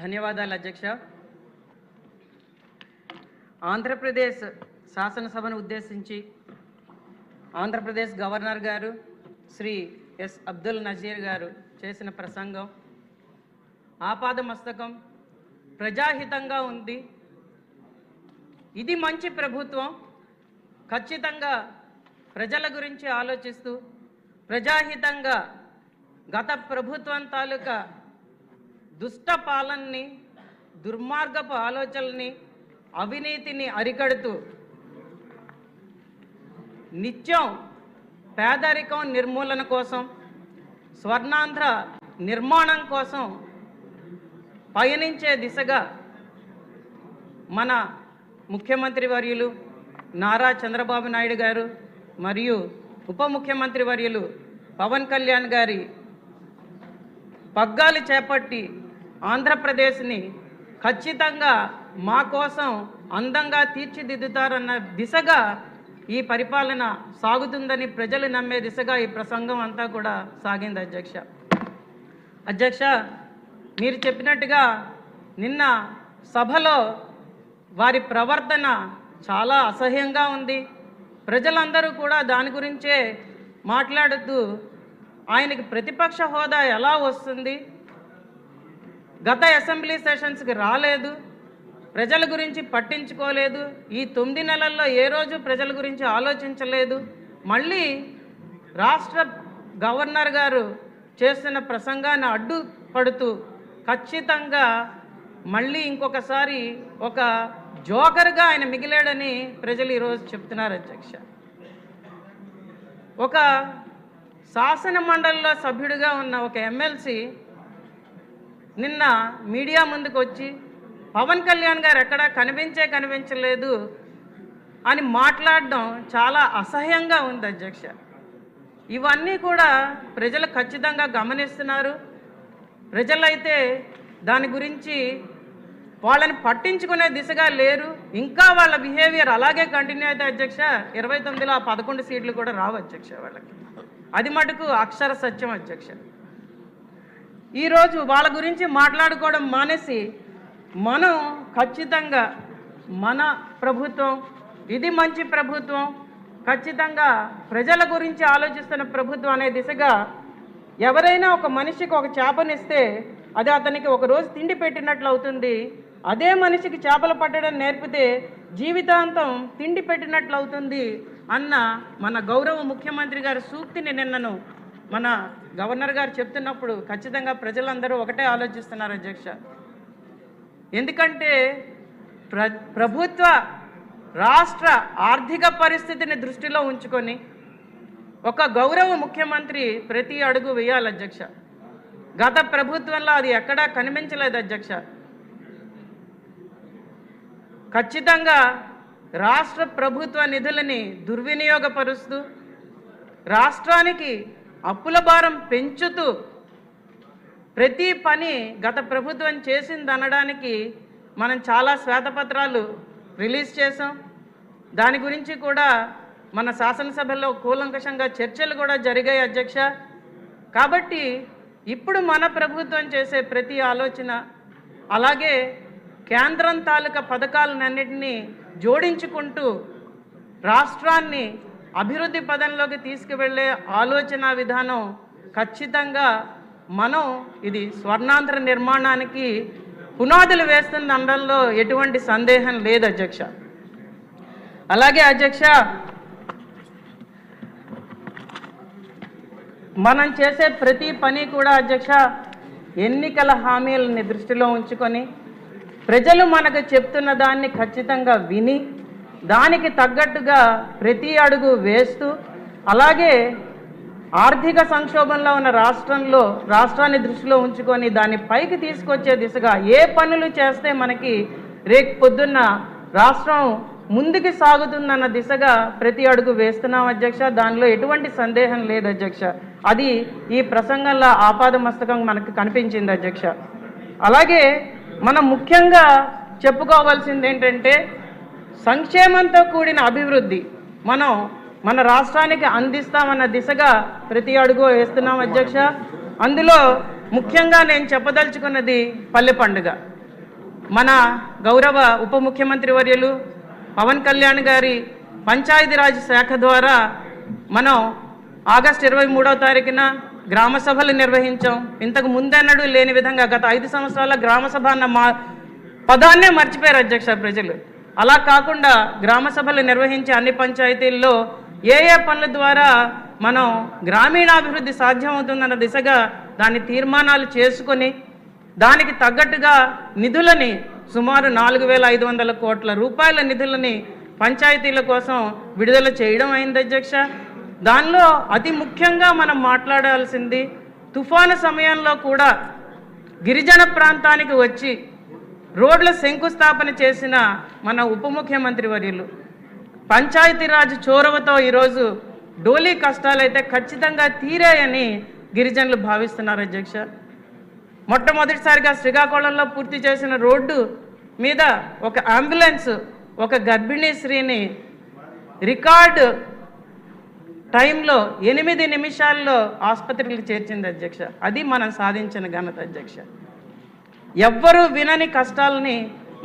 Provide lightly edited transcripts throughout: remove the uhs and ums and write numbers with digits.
ధన్యవాదాలు అధ్యక్ష. ఆంధ్రప్రదేశ్ శాసనసభను ఉద్దేశించి ఆంధ్రప్రదేశ్ గవర్నర్ గారు శ్రీ ఎస్ అబ్దుల్ నజీర్ గారు చేసిన ప్రసంగం ఆపాదమస్తకం, ప్రజాహితంగా ఉంది. ఇది మంచి ప్రభుత్వం, ఖచ్చితంగా ప్రజల గురించి ఆలోచిస్తూ ప్రజాహితంగా గత ప్రభుత్వం తాలూకా దుష్ట పాలనని, దుర్మార్గపు ఆలోచనల్ని, అవినీతిని అరికడుతూ నిత్యం పేదరికం నిర్మూలన కోసం, స్వర్ణాంధ్ర నిర్మాణం కోసం పయనించే దిశగా మన ముఖ్యమంత్రి వర్యులు నారా చంద్రబాబు నాయుడు గారు మరియు ఉప ముఖ్యమంత్రి వర్యులు పవన్ కళ్యాణ్ గారి పగ్గాలు చేపట్టి ఆంధ్రప్రదేశ్ని ఖచ్చితంగా మా కోసం అందంగా తీర్చిదిద్దుతారన్న దిశగా ఈ పరిపాలన సాగుతుందని ప్రజలు నమ్మే దిశగా ఈ ప్రసంగం అంతా కూడా సాగింది అధ్యక్ష. మీరు చెప్పినట్టుగా నిన్న సభలో వారి ప్రవర్తన చాలా అసహ్యంగా ఉంది. ప్రజలందరూ కూడా దాని గురించే మాట్లాడుతూ ఆయనకి ప్రతిపక్ష హోదా ఎలా వస్తుంది, గత అసెంబ్లీ సెషన్స్కి రాలేదు, ప్రజల గురించి పట్టించుకోలేదు, ఈ 9 నెలల్లో ఏ రోజు ప్రజల గురించి ఆలోచించలేదు, మళ్ళీ రాష్ట్ర గవర్నర్ గారు చేస్తున్న ప్రసంగాన్ని అడ్డుపడుతూ ఖచ్చితంగా మళ్ళీ ఇంకొకసారి ఒక జోకర్గా ఆయన మిగిలాడని ప్రజలు ఈరోజు చెప్తున్నారు అధ్యక్ష. ఒక శాసన మండలిలో సభ్యుడిగా ఉన్న ఒక ఎమ్మెల్సీ నిన్న మీడియా ముందుకు వచ్చి పవన్ కళ్యాణ్ గారు ఎక్కడా కనిపించలేదు అని మాట్లాడడం చాలా అసహ్యంగా ఉంది అధ్యక్ష. ఇవన్నీ కూడా ప్రజలు ఖచ్చితంగా గమనిస్తున్నారు. ప్రజలైతే దాని గురించి వాళ్ళని పట్టించుకునే దిశగా లేరు. ఇంకా వాళ్ళ బిహేవియర్ అలాగే కంటిన్యూ అయితే అధ్యక్ష 29లో 11 సీట్లు కూడా రావు అధ్యక్ష వాళ్ళకి. అది మటుకు అక్షర సత్యం అధ్యక్ష. ఈరోజు వాళ్ళ గురించి మాట్లాడుకోవడం మానేసి మనం ఖచ్చితంగా మన ప్రభుత్వం ఇది మంచి ప్రభుత్వం, ఖచ్చితంగా ప్రజల గురించి ఆలోచిస్తున్న ప్రభుత్వం అనే దిశగా ఎవరైనా ఒక మనిషికి ఒక చేపనిస్తే అది అతనికి ఒక రోజు తిండి పెట్టినట్లు అవుతుంది. అదే మనిషికి చేపలు పట్టడం నేర్పితే జీవితాంతం తిండి పెట్టినట్లు అవుతుంది అన్న మన గౌరవ ముఖ్యమంత్రి గారి సూక్తిని నిన్నను మన గవర్నర్ గారు చెప్తున్నప్పుడు ఖచ్చితంగా ప్రజలందరూ ఒకటే ఆలోచిస్తున్నారు అధ్యక్ష. ఎందుకంటే ప్రభుత్వ రాష్ట్ర ఆర్థిక పరిస్థితిని దృష్టిలో ఉంచుకొని ఒక గౌరవ ముఖ్యమంత్రి ప్రతి అడుగు వేయాలి అధ్యక్ష. గత ప్రభుత్వంలో అది ఎక్కడా కనిపించలేదు అధ్యక్ష. ఖచ్చితంగా రాష్ట్ర ప్రభుత్వ నిధులని దుర్వినియోగపరుస్తూ రాష్ట్రానికి అప్పుల భారం పెంచుతూ ప్రతి పని గత ప్రభుత్వం చేసిందనడానికి మనం చాలా శ్వేతపత్రాలు రిలీజ్ చేసాం. దాని గురించి కూడా మన శాసనసభలో కూలంకషంగా చర్చలు కూడా జరిగాయి అధ్యక్ష. కాబట్టి ఇప్పుడు మన ప్రభుత్వం చేసే ప్రతి ఆలోచన, అలాగే కేంద్రం తాలూకా పథకాలన్నింటినీ జోడించుకుంటూ రాష్ట్రాన్ని అభివృద్ధి పదంలోకి తీసుకువెళ్ళే ఆలోచన విధానం ఖచ్చితంగా మనం ఇది స్వర్ణాంధ్ర నిర్మాణానికి పునాదులు వేస్తున్న అనడంలో ఎటువంటి సందేహం లేదు అధ్యక్ష. అలాగే అధ్యక్ష, మనం చేసే ప్రతి పని కూడా అధ్యక్ష ఎన్నికల హామీలని దృష్టిలో ఉంచుకొని ప్రజలు మనకు చెప్తున్న దాన్ని ఖచ్చితంగా విని దానికి తగ్గట్టుగా ప్రతి అడుగు వేస్తూ, అలాగే ఆర్థిక సంక్షోభంలో ఉన్న రాష్ట్రాన్ని దృష్టిలో ఉంచుకొని దాన్ని పైకి తీసుకొచ్చే దిశగా ఏ పనులు చేస్తే మనకి రేపు పొద్దున్న రాష్ట్రం ముందుకు సాగుతుందన్న దిశగా ప్రతి అడుగు వేస్తున్నాం అధ్యక్ష. దానిలో ఎటువంటి సందేహం లేదు అధ్యక్ష. అది ఈ ప్రసంగంలో ఆపాదమస్తకం మనకు కనిపించింది అధ్యక్ష. అలాగే మనం ముఖ్యంగా చెప్పుకోవాల్సింది ఏంటంటే సంక్షేమంతో కూడిన అభివృద్ధి మనం మన రాష్ట్రానికి అందిస్తామన్న దిశగా ప్రతి అడుగు వేస్తున్నాం అధ్యక్ష. అందులో ముఖ్యంగా నేను చెప్పదలుచుకున్నది పల్లె పండుగ. మన గౌరవ ఉప ముఖ్యమంత్రి వర్యులు పవన్ కళ్యాణ్ గారి పంచాయతీరాజ్ శాఖ ద్వారా మనం ఆగస్టు 23వ తారీఖున గ్రామ సభలు నిర్వహించాం. ఇంతకు ముందెన్నడూ లేని విధంగా గత 5 సంవత్సరాల గ్రామ సభ అన్న పదాన్నే మర్చిపోయారు అధ్యక్ష ప్రజలు. అలా కాకుండా గ్రామ సభలు నిర్వహించే అన్ని పంచాయతీల్లో ఏ పనుల ద్వారా మనం గ్రామీణాభివృద్ధి సాధ్యమవుతుందన్న దిశగా దాని తీర్మానాలు చేసుకొని దానికి తగ్గట్టుగా నిధులని సుమారు 4,500 కోట్ల రూపాయల నిధులని పంచాయతీల కోసం విడుదల చేయడం అయింది అధ్యక్ష. దానిలో అతి ముఖ్యంగా మనం మాట్లాడాల్సింది తుఫాను సమయంలో కూడా గిరిజన ప్రాంతానికి వచ్చి రోడ్ల శంకుస్థాపన చేసిన మన ఉప ముఖ్యమంత్రి వర్యులు పంచాయతీరాజ్ చొరవతో ఈరోజు డోలీ కష్టాలైతే ఖచ్చితంగా తీరాయని గిరిజనులు భావిస్తున్నారు అధ్యక్ష. మొట్టమొదటిసారిగా శ్రీకాకుళంలో పూర్తి చేసిన రోడ్డు మీద ఒక అంబులెన్స్ ఒక గర్భిణీ స్త్రీని రికార్డు టైంలో 8 నిమిషాల్లో ఆసుపత్రికి చేర్చింది అధ్యక్ష. అది మనం సాధించిన ఘనత అధ్యక్ష. ఎవ్వరూ వినని కష్టాలని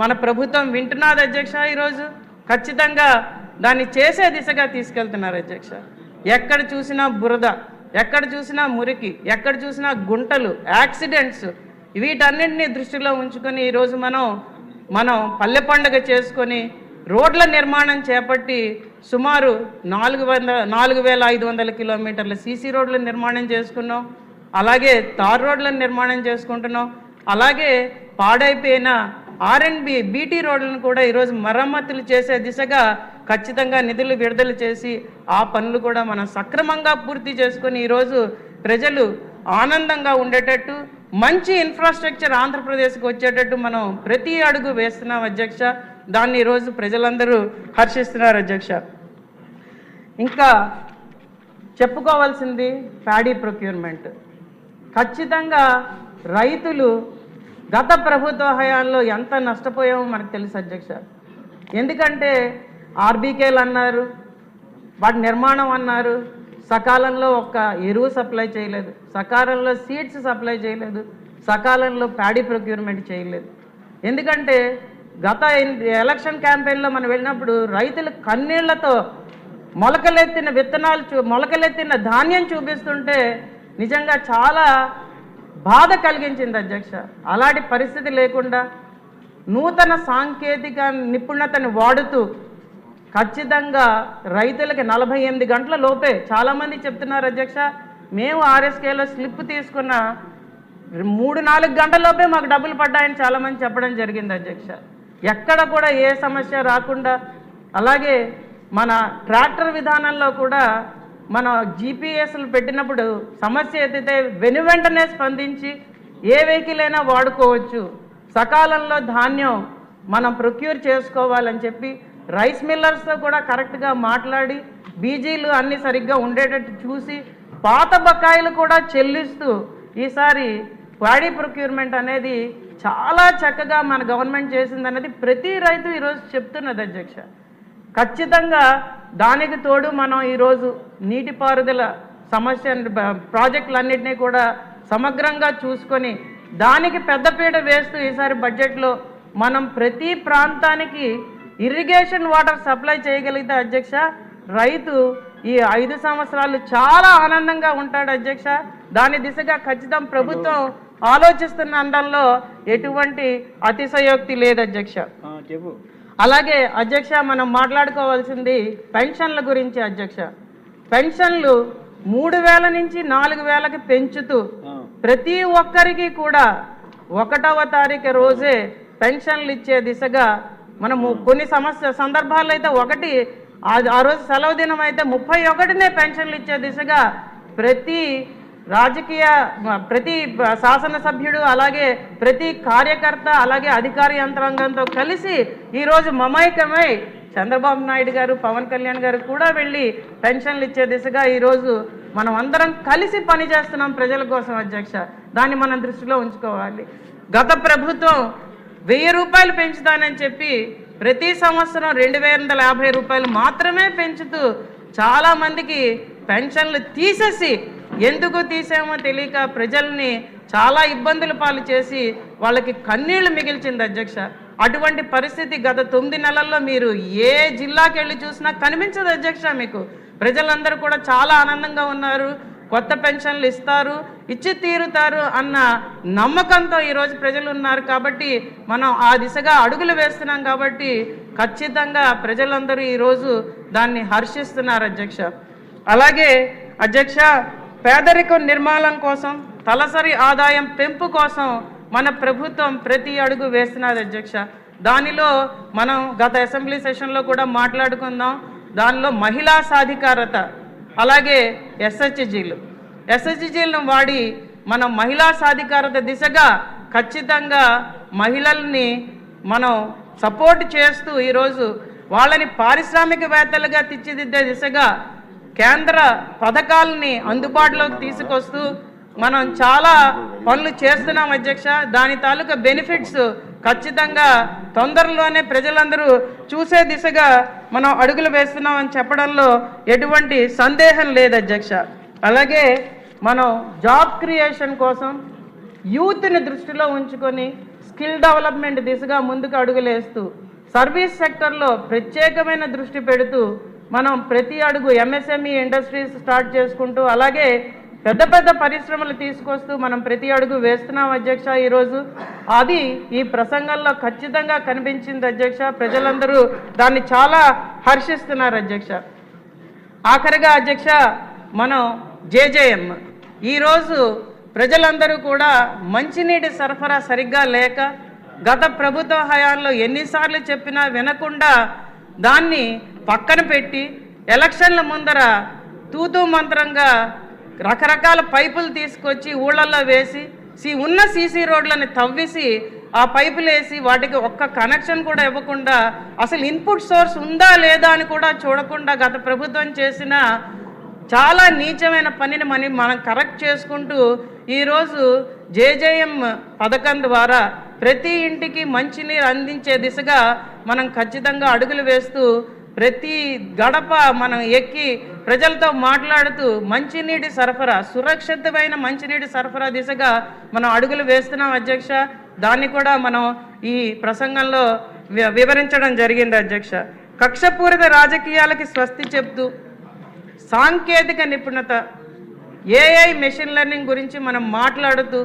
మన ప్రభుత్వం వింటున్నది అధ్యక్ష. ఈరోజు ఖచ్చితంగా దాన్ని చేసే దిశగా తీసుకెళ్తున్నారు అధ్యక్ష. ఎక్కడ చూసినా బురద, ఎక్కడ చూసినా మురికి, ఎక్కడ చూసినా గుంటలు, యాక్సిడెంట్స్, వీటన్నింటినీ దృష్టిలో ఉంచుకొని ఈరోజు మనం పల్లె పండుగ చేసుకొని రోడ్ల నిర్మాణం చేపట్టి సుమారు 4,500 కిలోమీటర్ల సీసీ రోడ్ల నిర్మాణం చేసుకున్నాం. అలాగే తార్ రోడ్లను నిర్మాణం చేసుకుంటున్నాం. అలాగే పాడైపోయిన R&B బీటీ రోడ్లను కూడా ఈరోజు మరమ్మతులు చేసే దిశగా ఖచ్చితంగా నిధులు విడుదల చేసి ఆ పనులు కూడా మనం సక్రమంగా పూర్తి చేసుకొని ఈరోజు ప్రజలు ఆనందంగా ఉండేటట్టు మంచి ఇన్ఫ్రాస్ట్రక్చర్ ఆంధ్రప్రదేశ్కి వచ్చేటట్టు మనం ప్రతి అడుగు వేస్తున్నాం అధ్యక్ష. దాన్ని ఈరోజు ప్రజలందరూ హర్షిస్తున్నారు అధ్యక్ష. ఇంకా చెప్పుకోవాల్సింది ప్యాడీ ప్రొక్యూర్మెంట్. ఖచ్చితంగా రైతులు గత ప్రభుత్వ హయాంలో ఎంత నష్టపోయామో మనకు తెలుసు అధ్యక్ష. ఎందుకంటే ఆర్బీకేలు అన్నారు, వాటి నిర్మాణం అన్నారు, సకాలంలో ఒక్క ఎరువు సప్లై చేయలేదు, సకాలంలో సీడ్స్ సప్లై చేయలేదు, సకాలంలో ప్యాడీ ప్రొక్యూర్మెంట్ చేయలేదు. ఎందుకంటే గత ఎలక్షన్ క్యాంపెయిన్లో మనం వెళ్ళినప్పుడు రైతులు కన్నీళ్లతో మొలకలెత్తిన విత్తనాలు మొలకలెత్తిన ధాన్యం చూపిస్తుంటే నిజంగా చాలా బాధ కలిగించింది అధ్యక్ష. అలాంటి పరిస్థితి లేకుండా నూతన సాంకేతిక నిపుణతను వాడుతూ ఖచ్చితంగా రైతులకి 48 గంటల లోపే, చాలామంది చెప్తున్నారు అధ్యక్ష, మేము ఆర్ఎస్కేలో స్లిప్ తీసుకున్న 3-4 గంటల లోపే మాకు డబ్బులు పడ్డాయని చాలామంది చెప్పడం జరిగింది అధ్యక్ష. ఎక్కడ కూడా ఏ సమస్య రాకుండా, అలాగే మన ట్రాక్టర్ విధానంలో కూడా మన జీపీఎస్లు పెట్టినప్పుడు సమస్య ఎత్తితే వెనువెంటనే స్పందించి ఏ వెహికల్ అయినా వాడుకోవచ్చు, సకాలంలో ధాన్యం మనం ప్రొక్యూర్ చేసుకోవాలని చెప్పి రైస్ మిల్లర్స్తో కూడా కరెక్ట్గా మాట్లాడి బీజీలు అన్నీ సరిగ్గా ఉండేటట్టు చూసి పాత బకాయిలు కూడా చెల్లిస్తూ ఈసారి ప్యాడీ ప్రొక్యూర్మెంట్ అనేది చాలా చక్కగా మన గవర్నమెంట్ చేసిందనేది ప్రతి రైతు ఈరోజు చెప్తున్నది అధ్యక్ష. ఖచ్చితంగా దానికి తోడు మనం ఈరోజు నీటిపారుదల సమస్య ప్రాజెక్టులన్నింటినీ కూడా సమగ్రంగా చూసుకొని దానికి పెద్దపీట వేస్తూ ఈసారి బడ్జెట్లో మనం ప్రతి ప్రాంతానికి ఇరిగేషన్ వాటర్ సప్లై చేయగలిగితే అధ్యక్ష రైతు ఈ 5 సంవత్సరాలు చాలా ఆనందంగా ఉంటాడు అధ్యక్ష. దాని దిశగా ఖచ్చితంగా ప్రభుత్వం ఆలోచిస్తున్న అండంలో ఎటువంటి అతిశయోక్తి లేదు అధ్యక్ష. అలాగే అధ్యక్ష మనం మాట్లాడుకోవాల్సింది పెన్షన్ల గురించి అధ్యక్ష. పెన్షన్లు 3,000 నుంచి 4,000కి పెంచుతూ ప్రతి ఒక్కరికి కూడా 1వ తారీఖు రోజే పెన్షన్లు ఇచ్చే దిశగా మనము కొన్ని సందర్భాల్లో అయితే ఆ రోజు సెలవు దినం అయితే 31నే పెన్షన్లు ఇచ్చే దిశగా ప్రతి శాసనసభ్యుడు అలాగే ప్రతి కార్యకర్త అలాగే అధికార యంత్రాంగంతో కలిసి ఈరోజు మమైకమై చంద్రబాబు నాయుడు గారు పవన్ కళ్యాణ్ గారు కూడా వెళ్ళి పెన్షన్లు ఇచ్చే దిశగా ఈరోజు మనం అందరం కలిసి పనిచేస్తున్నాం ప్రజల కోసం అధ్యక్ష. దాన్ని మనం దృష్టిలో ఉంచుకోవాలి. గత ప్రభుత్వం 1000 రూపాయలు పెంచుతానని చెప్పి ప్రతి సంవత్సరం 2,250 రూపాయలు మాత్రమే పెంచుతూ చాలామందికి పెన్షన్లు తీసేసి ఎందుకు తీసామో తెలియక ప్రజల్ని చాలా ఇబ్బందుల పాలు చేసి వాళ్ళకి కన్నీళ్లు మిగిల్చింది అధ్యక్ష. అటువంటి పరిస్థితి గత 9 నెలల్లో మీరు ఏ జిల్లాకి వెళ్ళి చూసినా కనిపించదు అధ్యక్ష. మీకు ప్రజలందరూ కూడా చాలా ఆనందంగా ఉన్నారు, కొత్త పెన్షన్లు ఇస్తారు, ఇచ్చి తీరుతారు అన్న నమ్మకంతో ఈరోజు ప్రజలు ఉన్నారు. కాబట్టి మనం ఆ దిశగా అడుగులు వేస్తున్నాం. కాబట్టి ఖచ్చితంగా ప్రజలందరూ ఈరోజు దాన్ని హర్షిస్తున్నారు అధ్యక్ష. అలాగే అధ్యక్ష, పేదరికం నిర్మూలన కోసం, తలసరి ఆదాయం పెంపు కోసం మన ప్రభుత్వం ప్రతి అడుగు వేస్తున్నది అధ్యక్ష. దానిలో మనం గత అసెంబ్లీ సెషన్లో కూడా మాట్లాడుకుందాం. దానిలో మహిళా సాధికారత, అలాగే ఎస్హెచ్జీలను వాడి మనం మహిళా సాధికారత దిశగా ఖచ్చితంగా మహిళల్ని మనం సపోర్ట్ చేస్తూ ఈరోజు వాళ్ళని పారిశ్రామికవేత్తలుగా తీర్చిదిద్దే దిశగా కేంద్ర పథకాలని అందుబాటులోకి తీసుకొస్తూ మనం చాలా పనులు చేస్తున్నాం అధ్యక్ష. దాని తాలూకా బెనిఫిట్స్ ఖచ్చితంగా తొందరలోనే ప్రజలందరూ చూసే దిశగా మనం అడుగులు వేస్తున్నామని చెప్పడంలో ఎటువంటి సందేహం లేదు అధ్యక్ష. అలాగే మనం జాబ్ క్రియేషన్ కోసం యూత్ని దృష్టిలో ఉంచుకొని స్కిల్ డెవలప్మెంట్ దిశగా ముందుకు అడుగులేస్తూ సర్వీస్ సెక్టర్లో ప్రత్యేకమైన దృష్టి పెడుతూ మనం ప్రతి అడుగు ఎంఎస్ఎంఈ ఇండస్ట్రీస్ స్టార్ట్ చేసుకుంటూ, అలాగే పెద్ద పెద్ద పరిశ్రమలు తీసుకొస్తూ మనం ప్రతి అడుగు వేస్తున్నాం అధ్యక్ష. ఈరోజు అది ఈ ప్రసంగంలో ఖచ్చితంగా కనిపించింది అధ్యక్ష. ప్రజలందరూ దాన్ని చాలా హర్షిస్తున్నారు అధ్యక్ష. ఆఖరిగా అధ్యక్ష, మనం జేజేఎం ఈరోజు ప్రజలందరూ కూడా మంచినీటి సరఫరా సరిగ్గా లేక గత ప్రభుత్వ హయాంలో ఎన్నిసార్లు చెప్పినా వినకుండా దాన్ని పక్కన పెట్టి ఎలక్షన్ల ముందర తూతూ మంత్రంగా రకరకాల పైపులు తీసుకొచ్చి ఊళ్ళల్లో వేసి ఉన్న సీసీ రోడ్లని తవ్వేసి ఆ పైపులు వేసి వాటికి ఒక్క కనెక్షన్ కూడా ఇవ్వకుండా, అసలు ఇన్పుట్ సోర్స్ ఉందా లేదా అని కూడా చూడకుండా గత ప్రభుత్వం చేసిన చాలా నీచమైన పనిని మనం కరెక్ట్ చేసుకుంటూ ఈరోజు జేజేఎం పథకం ద్వారా ప్రతి ఇంటికి మంచినీరు అందించే దిశగా మనం ఖచ్చితంగా అడుగులు వేస్తూ ప్రతి గడప మనం ఎక్కి ప్రజలతో మాట్లాడుతూ మంచినీటి సరఫరా, సురక్షితమైన మంచినీటి సరఫరా దిశగా మనం అడుగులు వేస్తున్నాం అధ్యక్ష. దాన్ని కూడా మనం ఈ ప్రసంగంలో వివరించడం జరిగింది అధ్యక్ష. కక్షపూరిత రాజకీయాలకి స్వస్తి చెప్తూ సాంకేతిక నిపుణత, ఏఐ మెషిన్ లెర్నింగ్ గురించి మనం మాట్లాడుతూ